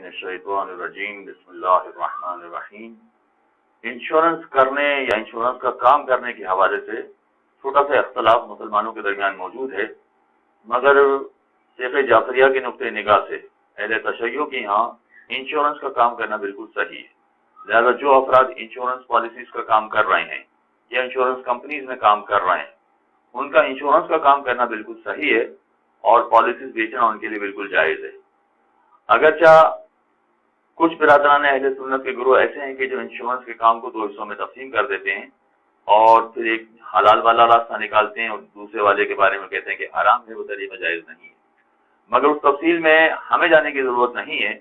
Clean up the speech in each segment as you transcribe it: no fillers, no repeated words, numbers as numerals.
الشیطان الرجیم بسم اللہ الرحمن الرحیم۔ انشورنس کرنے یا انشورنس کا کام کرنے کے حوالے سے چھوٹا سا اختلاف مسلمانوں کے درمیان موجود ہے، مگر شیخ جعفریہ کے نقطۂ نگاہ سے اہل تشیع کے یہاں انشورنس کا کام کرنا بالکل صحیح ہے۔ لہذا جو افراد انشورنس پالیسیز کا کام کر رہے ہیں یا انشورنس کمپنیز میں کام کر رہے ہیں، ان کا انشورنس کا کام کرنا بالکل صحیح ہے اور پالیسیز بیچنا ان کے لیے بالکل جائز ہے۔ اگرچہ کچھ برادران اہل سنت کے گروہ ایسے ہیں کہ جو انشورنس کے کام کو دو حصوں میں تقسیم کر دیتے ہیں اور پھر ایک حلال والا راستہ نکالتے ہیں اور دوسرے والے کے بارے میں کہتے ہیں کہ حرام ہے، وہ طریقہ جائز نہیں ہے، مگر اس تفصیل میں ہمیں جانے کی ضرورت نہیں ہے۔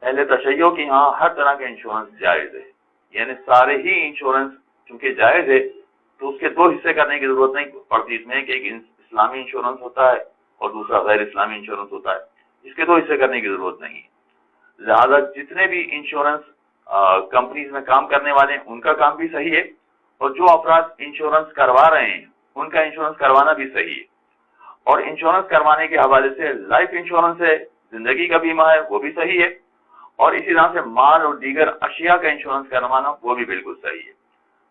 اہل تشیع کے یہاں ہر طرح کا انشورنس جائز ہے، یعنی سارے ہی انشورنس چونکہ جائز ہے تو اس کے دو حصے کرنے کی ضرورت نہیں پڑتی اس میں کہ ایک اسلامی انشورنس ہوتا ہے اور دوسرا غیر اسلامی انشورنس ہوتا ہے، اس کے دو حصے کرنے کی ضرورت نہیں ہے۔ لہذا جتنے بھی انشورنس کمپنیز میں کام کرنے والے ہیں ان کا کام بھی صحیح ہے، اور جو افراد انشورنس کروا رہے ہیں ان کا انشورنس کروانا بھی صحیح ہے۔ اور انشورنس کروانے کے حوالے سے لائف انشورنس ہے، زندگی کا بیمہ ہے، وہ بھی صحیح ہے، اور اسی طرح سے مال اور دیگر اشیاء کا انشورنس کروانا وہ بھی بالکل صحیح ہے۔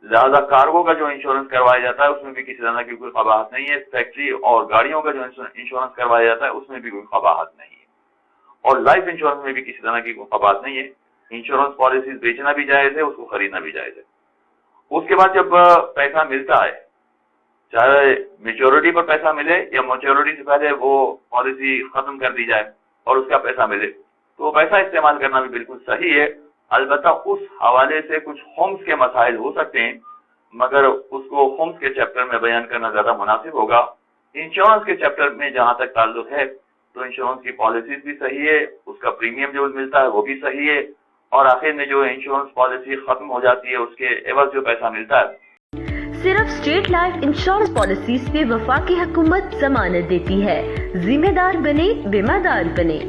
لہذا کارگو کا جو انشورنس کروایا جاتا ہے اس میں بھی کسی طرح کی کوئی قباحت نہیں ہے، فیکٹری اور گاڑیوں کا جو انشورنس کروایا جاتا ہے اس میں بھی کوئی قباحت نہیں ہے، اور لائف انشورنس میں بھی کسی طرح کی کوئی قباحت نہیں ہے۔ انشورنس پالیسیز بیچنا بھی جائز ہے، اس کو خریدنا بھی جائز ہے۔ اس کے بعد جب پیسہ ملتا ہے، چاہے میچورٹی پر پیسہ ملے یا میچورٹی سے پہلے وہ پالیسی ختم کر دی جائے اور اس کا پیسہ ملے، تو وہ پیسہ استعمال کرنا بھی بالکل صحیح ہے۔ البتہ اس حوالے سے کچھ خمس کے مسائل ہو سکتے ہیں، مگر اس کو خمس کے چیپٹر میں بیان کرنا زیادہ مناسب ہوگا۔ انشورنس کے چیپٹر میں جہاں تک تعلق ہے تو انشورنس کی پالیسیز بھی صحیح ہے، اس کا پریمیم جو ملتا ہے وہ بھی صحیح ہے، اور آخر میں جو انشورنس پالیسی ختم ہو جاتی ہے اس کے عوض جو پیسہ ملتا ہے۔ صرف اسٹیٹ لائف انشورنس پالیسیز پہ وفاقی حکومت ضمانت دیتی ہے۔ ذمہ دار بنے، بیمہ دار بنے۔